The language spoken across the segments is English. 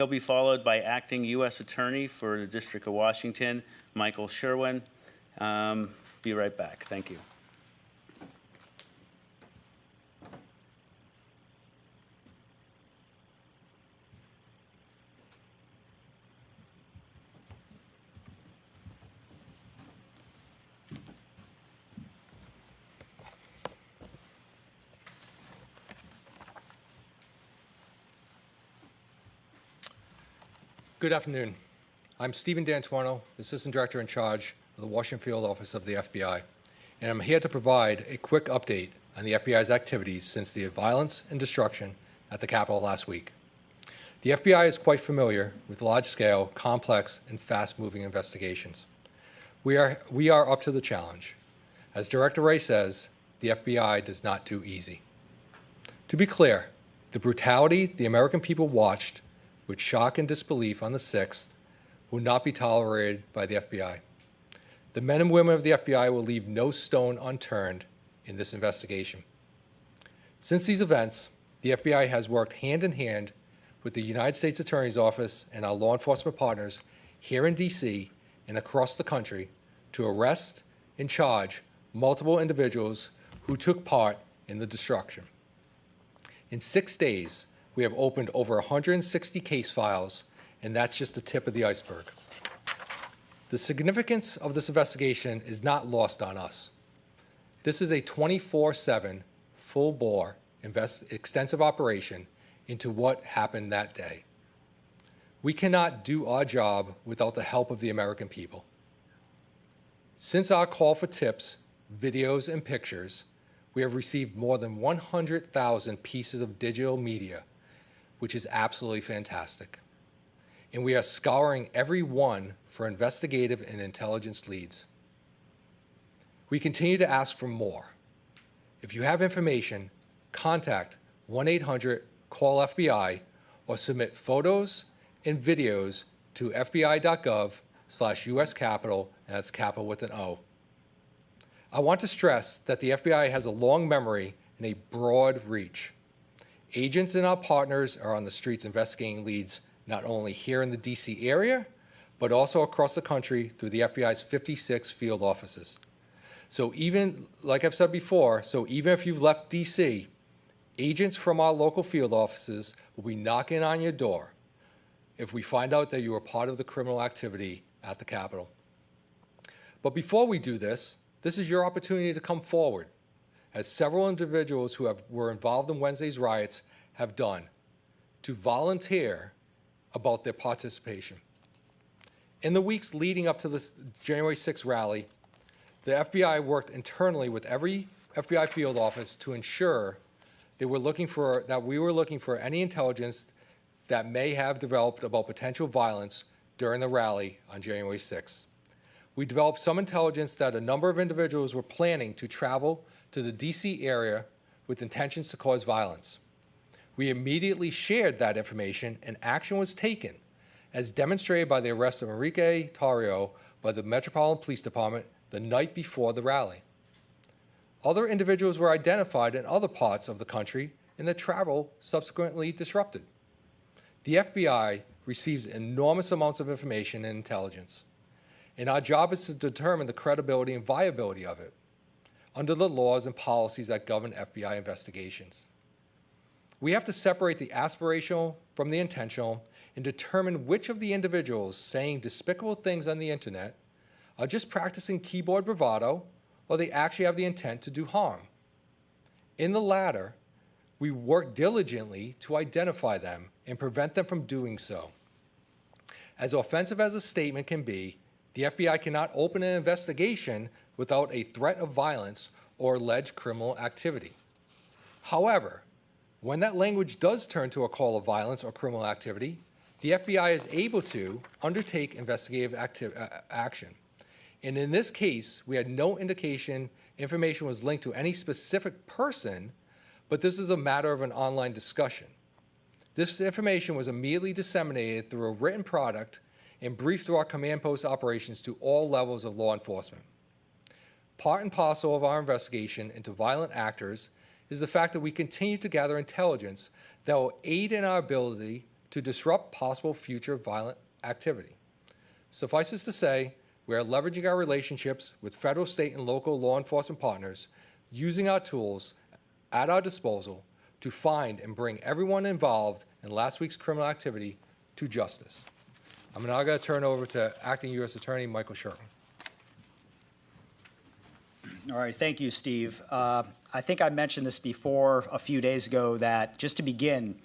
He'll be followed by Acting U.S. Attorney for the District of Washington, Michael Sherwin. Be right back. Thank you. Good afternoon. I'm Stephen D'Antuono, Assistant Director in charge of the Washington Field Office of the FBI, and I'm here to provide a quick update on the FBI's activities since the violence and destruction at the Capitol last week. The FBI is quite familiar with large-scale, complex, and fast-moving investigations. We are up to the challenge. As Director Wray says, the FBI does not do easy. To be clear, the brutality the American people watched with shock and disbelief on the 6th will not be tolerated by the FBI. The men and women of the FBI will leave no stone unturned in this investigation. Since these events, the FBI has worked hand in hand with the United States Attorney's Office and our law enforcement partners here in D.C. and across the country to arrest and charge multiple individuals who took part in the destruction. In 6 days, we have opened over 160 case files, and that's just the tip of the iceberg. The significance of this investigation is not lost on us. This is a 24/7, full-bore, extensive operation into what happened that day. We cannot do our job without the help of the American people. Since our call for tips, videos, and pictures, we have received more than 100,000 pieces of digital media, which is absolutely fantastic. And we are scouring every one for investigative and intelligence leads. We continue to ask for more. If you have information, contact 1-800-CALL-FBI or submit photos and videos to fbi.gov/US-Capitol, and that's Capitol with an O. I want to stress that the FBI has a long memory and a broad reach. Agents and our partners are on the streets investigating leads not only here in the D.C. area, but also across the country through the FBI's 56 field offices. So even, like I've said before, even if you've left D.C., agents from our local field offices will be knocking on your door if we find out that you were part of the criminal activity at the Capitol. But before we do this, this is your opportunity to come forward, as several individuals who were involved in Wednesday's riots have done, to volunteer about their participation. In the weeks leading up to the January 6th rally, the FBI worked internally with every FBI field office to ensure that we were looking for any intelligence that may have developed about potential violence during the rally on January 6th. We developed some intelligence that a number of individuals were planning to travel to the D.C. area with intentions to cause violence. We immediately shared that information, and action was taken, as demonstrated by the arrest of Enrique Tarrio by the Metropolitan Police Department the night before the rally. Other individuals were identified in other parts of the country, and their travel subsequently disrupted. The FBI receives enormous amounts of information and intelligence, and our job is to determine the credibility and viability of it under the laws and policies that govern FBI investigations. We have to separate the aspirational from the intentional and determine which of the individuals saying despicable things on the internet are just practicing keyboard bravado or they actually have the intent to do harm. In the latter, we work diligently to identify them and prevent them from doing so. As offensive as a statement can be, the FBI cannot open an investigation without a threat of violence or alleged criminal activity. However, when that language does turn to a call of violence or criminal activity, the FBI is able to undertake investigative action. And in this case, we had no indication information was linked to any specific person, but this is a matter of an online discussion. This information was immediately disseminated through a written product and briefed through our command post operations to all levels of law enforcement. Part and parcel of our investigation into violent actors is the fact that we continue to gather intelligence that will aid in our ability to disrupt possible future violent activity. Suffice it to say, we are leveraging our relationships with federal, state, and local law enforcement partners, using our tools at our disposal to find and bring everyone involved in last week's criminal activity to justice. I'm now going to turn over to Acting U.S. Attorney Michael Sherwin. All right, thank you, Steve. I think I mentioned this before a few days ago that, just to begin,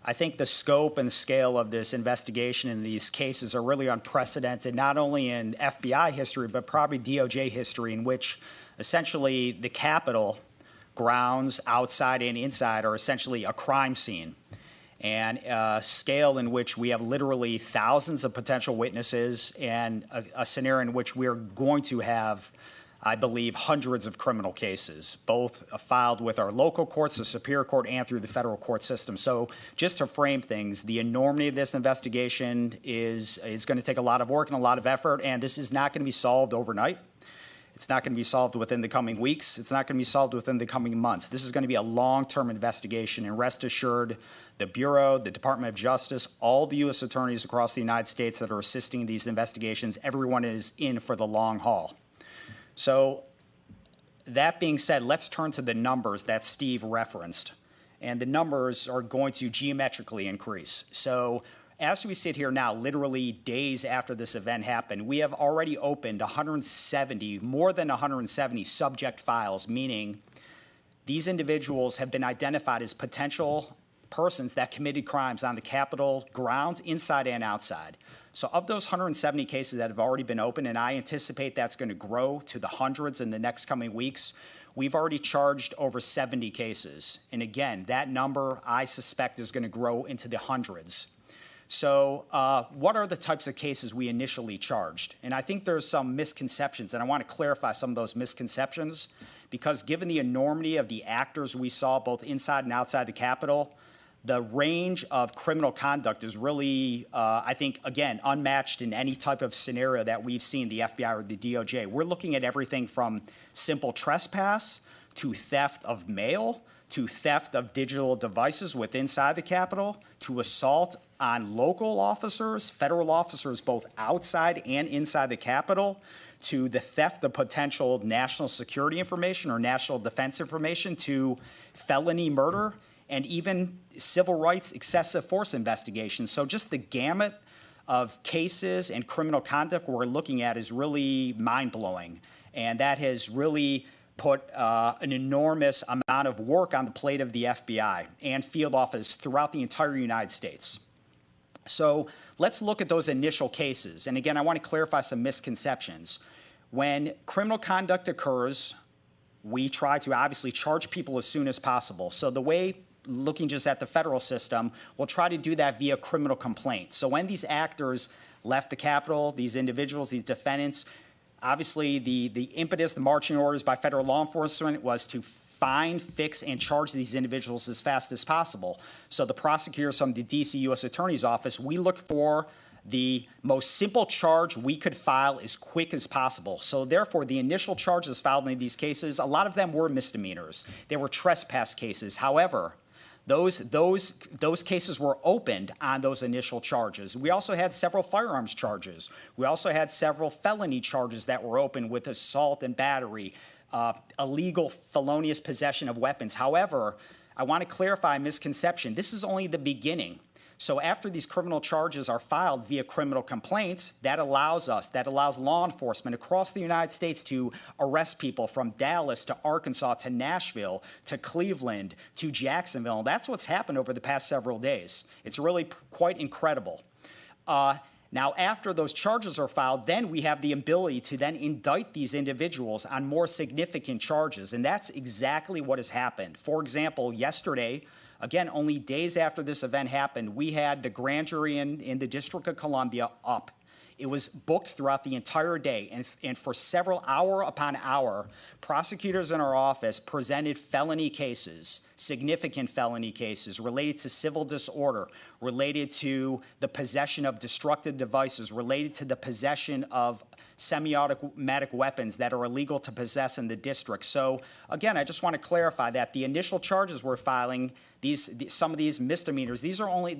I think the scope and scale of this investigation in these cases are really unprecedented, not only in FBI history, but probably DOJ history, in which essentially the Capitol grounds, outside and inside, are essentially a crime scene. And a scale in which we have literally thousands of potential witnesses, and a scenario in which we're going to have, I believe, hundreds of criminal cases, both filed with our local courts, the Superior Court, and through the federal court system. So just to frame things, the enormity of this investigation is going to take a lot of work and a lot of effort, and this is not going to be solved overnight. It's not going to be solved within the coming weeks. It's not going to be solved within the coming months. This is going to be a long-term investigation, and rest assured, the Bureau, the Department of Justice, all the U.S. attorneys across the United States that are assisting in these investigations, everyone is in for the long haul. So that being said, let's turn to the numbers that Steve referenced. And the numbers are going to geometrically increase. So as we sit here now, literally days after this event happened, we have already opened 170, more than 170 subject files, meaning these individuals have been identified as potential persons that committed crimes on the Capitol grounds, inside and outside. So of those 170 cases that have already been opened, and I anticipate that's going to grow to the hundreds in the next coming weeks, we've already charged over 70 cases. And again, that number, I suspect, is going to grow into the hundreds. So what are the types of cases we initially charged? And I think there's some misconceptions, and I want to clarify some of those misconceptions, because given the enormity of the actors we saw both inside and outside the Capitol, the range of criminal conduct is really, I think, again, unmatched in any type of scenario that we've seen, the FBI or the DOJ. We're looking at everything from simple trespass to theft of mail, to theft of digital devices within inside the Capitol, to assault on local officers, federal officers both outside and inside the Capitol, to the theft of potential national security information or national defense information, to felony murder, and even civil rights excessive force investigations. So just the gamut of cases and criminal conduct we're looking at is really mind-blowing. And that has really put an enormous amount of work on the plate of the FBI and field office throughout the entire United States. So let's look at those initial cases. And again, I want to clarify some misconceptions. When criminal conduct occurs, we try to obviously charge people as soon as possible. So the way, looking just at the federal system, we'll try to do that via criminal complaint. So when these actors left the Capitol, these individuals, these defendants, obviously the impetus, the marching orders by federal law enforcement was to find, fix, and charge these individuals as fast as possible. So the prosecutors from the D.C. U.S. Attorney's Office, we looked for the most simple charge we could file as quick as possible. So therefore, the initial charges filed in these cases, a lot of them were misdemeanors. They were trespass cases. However, those cases were opened on those initial charges. We also had several firearms charges. We also had several felony charges that were opened with assault and battery, illegal felonious possession of weapons. However, I want to clarify a misconception. This is only the beginning. So after these criminal charges are filed via criminal complaints, that allows law enforcement across the United States to arrest people from Dallas to Arkansas to Nashville to Cleveland to Jacksonville. And that's what's happened over the past several days. It's really quite incredible. Now, after those charges are filed, then we have the ability to then indict these individuals on more significant charges. And that's exactly what has happened. For example, yesterday, again, only days after this event happened, we had the grand jury in the District of Columbia up It was booked throughout the entire day, and for several hour upon hour, prosecutors in our office presented felony cases, significant felony cases related to civil disorder, related to the possession of destructive devices, related to the possession of semi-automatic weapons that are illegal to possess in the district. So again, I just want to clarify that the initial charges we're filing, some of these misdemeanors, these are only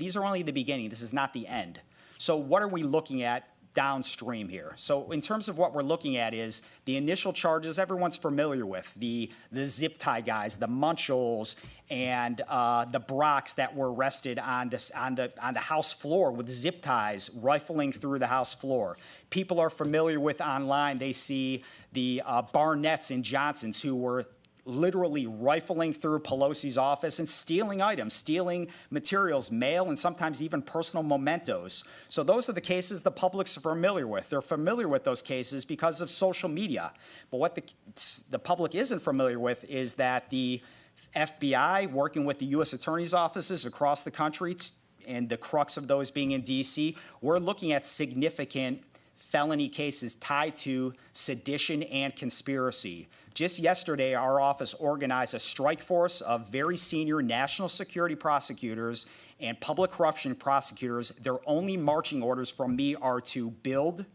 the beginning. This is not the end. So what are we looking at downstream here? So in terms of what we're looking at is the initial charges everyone's familiar with, the zip tie guys, the Munchels, and the Brocks that were arrested on the House floor with zip ties rifling through the House floor. People are familiar with online. They see the Barnetts and Johnsons who were literally rifling through Pelosi's office and stealing items, stealing materials, mail, and sometimes even personal mementos. So those are the cases the public's familiar with. They're familiar with those cases because of social media. But what the public isn't familiar with is that the FBI, working with the U.S. Attorney's offices across the country, and the crux of those being in D.C., we're looking at significant felony cases tied to sedition and conspiracy. Just yesterday, our office organized a strike force of very senior national security prosecutors and public corruption prosecutors. Their only marching orders from me are to build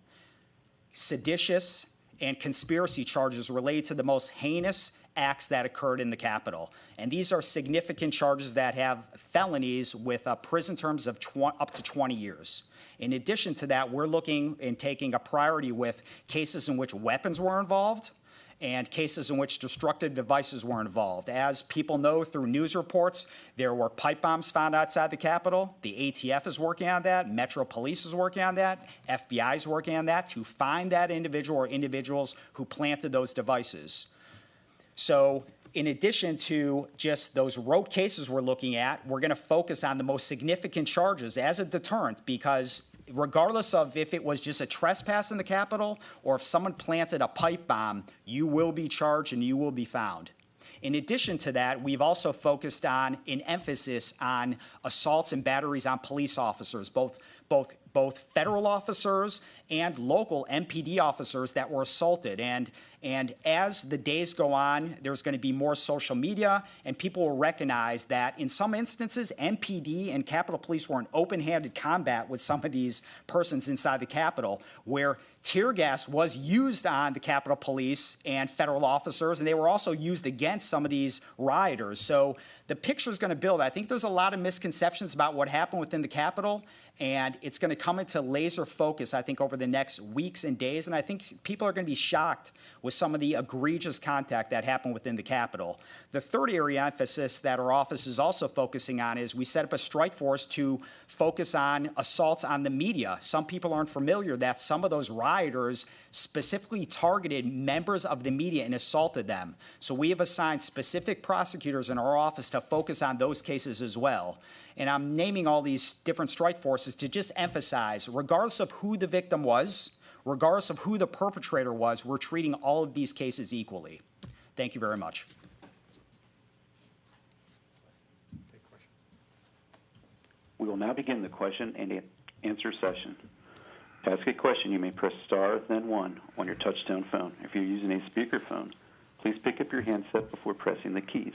seditious and conspiracy charges related to the most heinous acts that occurred in the Capitol. And these are significant charges that have felonies with prison terms of up to 20 years. In addition to that, we're looking and taking a priority with cases in which weapons were involved and cases in which destructive devices were involved. As people know through news reports, there were pipe bombs found outside the Capitol. The ATF is working on that. Metro Police is working on that. FBI is working on that to find that individual or individuals who planted those devices. So in addition to just those rote cases we're looking at, we're going to focus on the most significant charges as a deterrent, because regardless of if it was just a trespass in the Capitol or if someone planted a pipe bomb, you will be charged and you will be found. In addition to that, we've also focused on an emphasis on assaults and batteries on police officers, both federal officers and local MPD officers that were assaulted. And as the days go on, there's going to be more social media, and people will recognize that in some instances, MPD and Capitol Police were in open-handed combat with some of these persons inside the Capitol, where tear gas was used on the Capitol Police and federal officers, and they were also used against some of these rioters. So the picture is going to build. I think there's a lot of misconceptions about what happened within the Capitol, and it's going to come into laser focus, I think, over the next weeks and days. And I think people are going to be shocked with some of the egregious conduct that happened within the Capitol. The third area of emphasis that our office is also focusing on is we set up a strike force to focus on assaults on the media. Some people aren't familiar that some of those rioters specifically targeted members of the media and assaulted them. So we have assigned specific prosecutors in our office to focus on those cases as well. And I'm naming all these different strike forces to just emphasize, regardless of who the victim was, regardless of who the perpetrator was, we're treating all of these cases equally. Thank you very much. We will now begin the question and answer session. To ask a question, you may press star, then 1 on your touch-tone phone. If you're using a speakerphone, please pick up your handset before pressing the keys.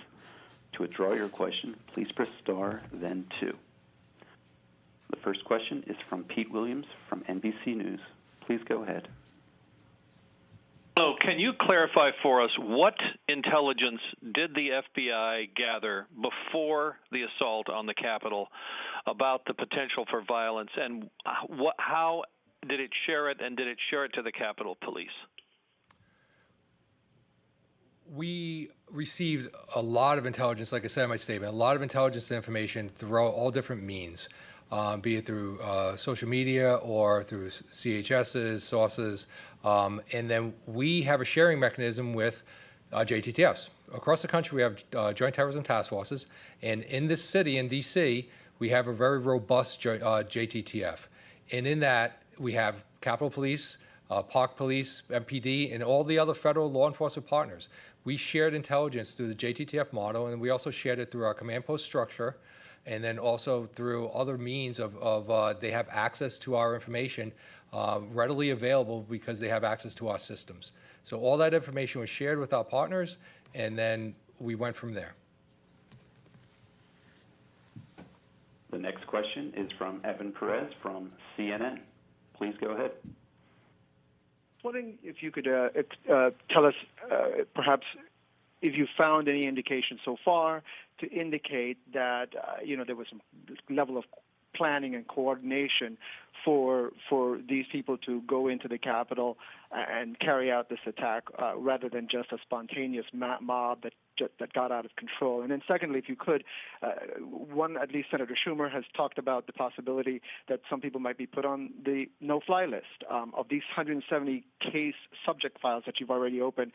To withdraw your question, please press star, then 2. The first question is from Pete Williams from NBC News. Please go ahead. So can you clarify for us what intelligence did the FBI gather before the assault on the Capitol about the potential for violence, and how did it share it, and did it share it to the Capitol Police? We received a lot of intelligence, like I said in my statement, a lot of intelligence and information through all different means, be it through social media or through CHSs, sources, and then we have a sharing mechanism with JTTFs. Across the country, we have Joint Terrorism Task Forces, and in this city, in D.C., we have a very robust JTTF. And in that, we have Capitol Police, Park Police, MPD, and all the other federal law enforcement partners. We shared intelligence through the JTTF model, and we also shared it through our command post structure and then also through other means of they have access to our information readily available because they have access to our systems. So all that information was shared with our partners, and then we went from there. The next question is from Evan Perez from CNN. Please go ahead. Wondering if you could tell us perhaps if you found any indication so far to indicate that there was some level of planning and coordination for these people to go into the Capitol and carry out this attack rather than just a spontaneous mob that got out of control. And then secondly, if you could, at least Senator Schumer has talked about the possibility that some people might be put on the no-fly list. Of these 170 case subject files that you've already opened,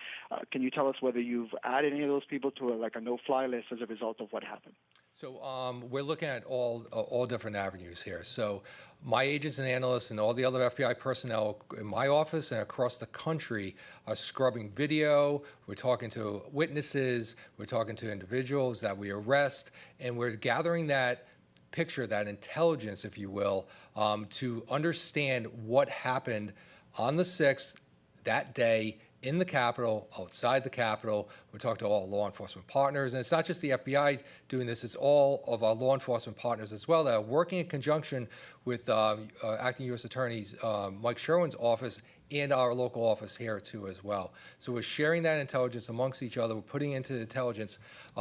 can you tell us whether you've added any of those people to a no-fly list as a result of what happened? So we're looking at all different avenues here. So my agents and analysts and all the other FBI personnel in my office and across the country are scrubbing video. We're talking to witnesses. We're talking to individuals that we arrest. And we're gathering that picture, that intelligence, if you will, to understand what happened on the 6th, that day, in the Capitol, outside the Capitol. We talk to all law enforcement partners, and it's not just the FBI doing this, it's all of our law enforcement partners as well that are working in conjunction with Acting U.S. Attorney Mike Sherwin's office and our local office here too as well. So we're sharing that intelligence amongst each other. We're putting into the intelligence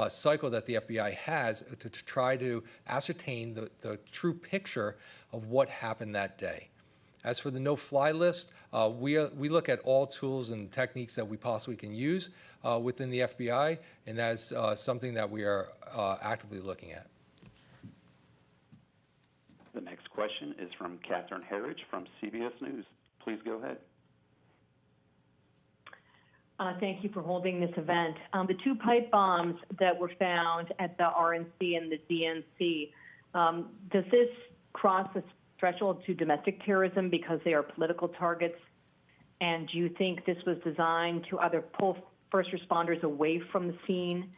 cycle that the FBI has to try to ascertain the true picture of what happened that day. As for the no-fly list, we look at all tools and techniques that we possibly can use within the FBI, and that's something that we are actively looking at. The next question is from Catherine Herridge from CBS News. Please go ahead. Thank you for holding this event. The 2 pipe bombs that were found at the RNC and the DNC, does this cross the threshold to domestic terrorism because they are political targets? And do you think this was designed to either pull first responders away from the scene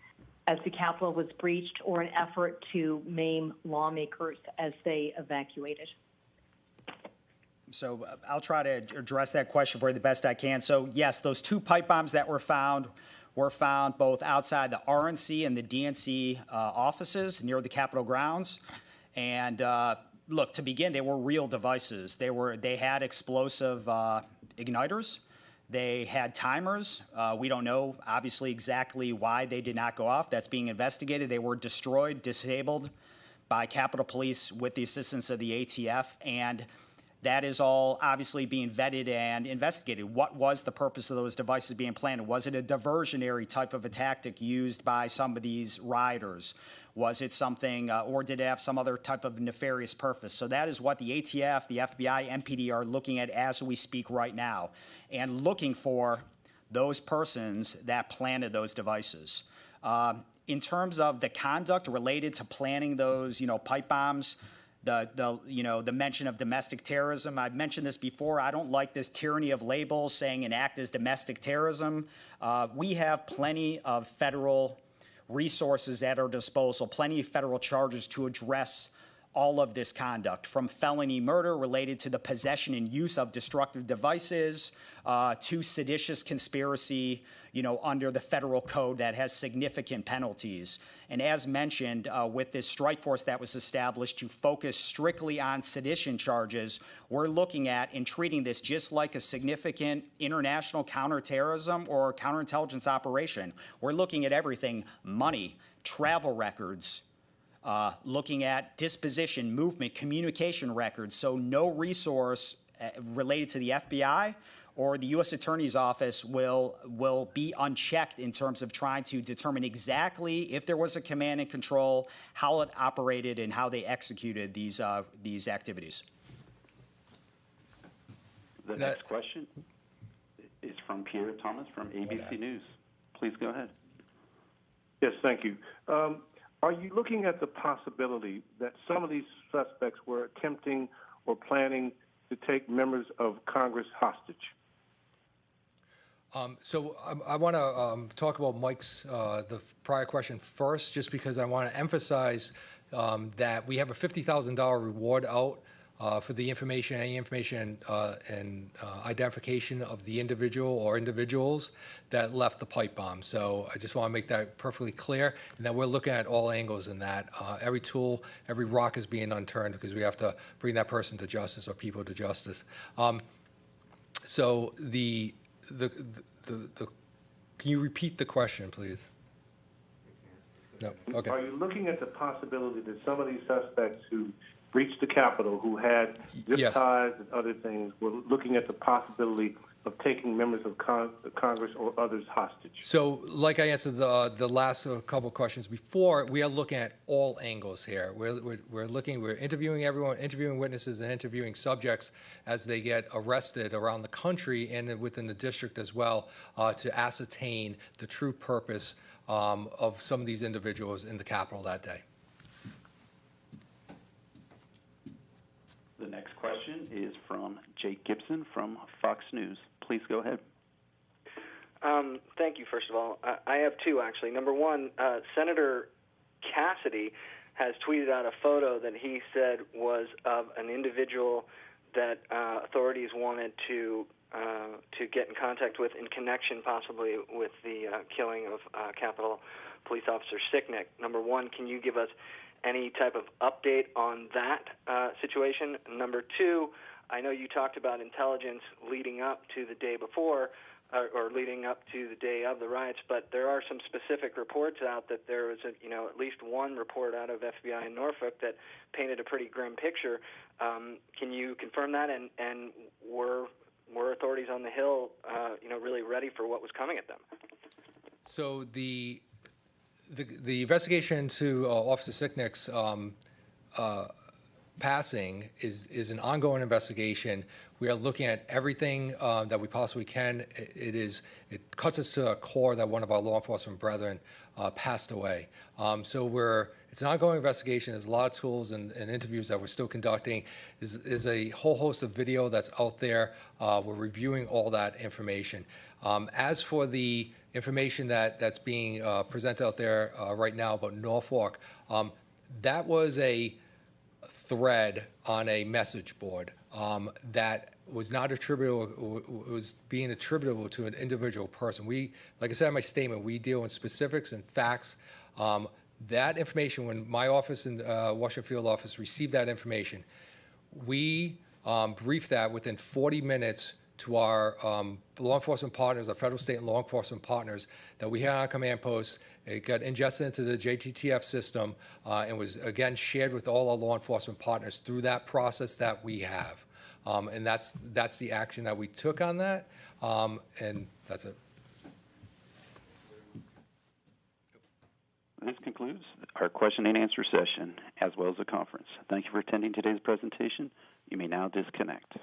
as the Capitol was breached, or an effort to maim lawmakers as they evacuated? So I'll try to address that question for you the best I can. So yes, those 2 pipe bombs that were found both outside the RNC and the DNC offices near the Capitol grounds. And look, to begin, they were real devices. They had explosive igniters. They had timers. We don't know, obviously, exactly why they did not go off. That's being investigated. They were destroyed, disabled by Capitol Police with the assistance of the ATF, and that is all obviously being vetted and investigated. What was the purpose of those devices being planted? Was it a diversionary type of a tactic used by some of these rioters? Was it something, or did it have some other type of nefarious purpose? So that is what the ATF, the FBI, MPD are looking at as we speak right now, and looking for those persons that planted those devices. In terms of the conduct related to planning those, pipe bombs, the mention of domestic terrorism. I've mentioned this before. I don't like this tyranny of labels saying an act is domestic terrorism. We have plenty of federal resources at our disposal, plenty of federal charges to address all of this conduct, from felony murder related to the possession and use of destructive devices to seditious conspiracy, under the federal code that has significant penalties. And as mentioned, with this strike force that was established to focus strictly on sedition charges, we're looking at and treating this just like a significant international counterterrorism or counterintelligence operation. We're looking at everything: money, travel records, looking at disposition, movement, communication records. So no resource related to the FBI or the U.S. Attorney's Office will be unchecked in terms of trying to determine exactly if there was a command and control, how it operated, and how they executed these activities. The next question is from Pierre Thomas from ABC News. Please go ahead. Yes, thank you. Are you looking at the possibility that some of these suspects were attempting or planning to take members of Congress hostage? So I want to talk about Mike's the prior question first, just because I want to emphasize that we have a $50,000 reward out for the information, any information and identification of the individual or individuals that left the pipe bomb. So I just want to make that perfectly clear, and that we're looking at all angles in that. Every tool, every rock is being unturned because we have to bring that person to justice or people to justice. So can you repeat the question, please? No. Okay. Are you looking at the possibility that some of these suspects who breached the Capitol, who had zip Yes. ties and other things, were looking at the possibility of taking members of Congress or others hostage? So, like I answered the last couple of questions before, we are looking at all angles here. We're interviewing everyone, interviewing witnesses, and interviewing subjects as they get arrested around the country and within the district as well, to ascertain the true purpose of some of these individuals in the Capitol that day. The next question is from Jake Gibson from Fox News. Please go ahead. Thank you, first of all. I have two, actually. Number one, Senator Cassidy has tweeted out a photo that he said was of an individual that authorities wanted to get in contact with in connection possibly with the killing of Capitol Police Officer Sicknick. Number one, can you give us any type of update on that situation? Number two, I know you talked about intelligence leading up to the day before or leading up to the day of the riots, but there are some specific reports out that there was at least one report out of FBI in Norfolk that painted a pretty grim picture. Can you confirm that? And were authorities on the Hill really ready for what was coming at them? So the investigation into Officer Sicknick's passing is an ongoing investigation. We are looking at everything that we possibly can. It cuts us to a core that one of our law enforcement brethren passed away. So it's an ongoing investigation. There's a lot of tools and interviews that we're still conducting. There's a whole host of video that's out there. We're reviewing all that information. As for the information that's being presented out there right now about Norfolk, that was a thread on a message board that was not attributable, was being attributable to an individual person. Like I said in my statement, we deal in specifics and facts. That information, when my office and Washington Field office received that information, we briefed that within 40 minutes to our law enforcement partners, our federal, state, and law enforcement partners that we had on our command post. It got ingested into the JTTF system and was, again, shared with all our law enforcement partners through that process that we have. And that's the action that we took on that, and that's it. This concludes our question and answer session, as well as the conference. Thank you for attending today's presentation. You may now disconnect.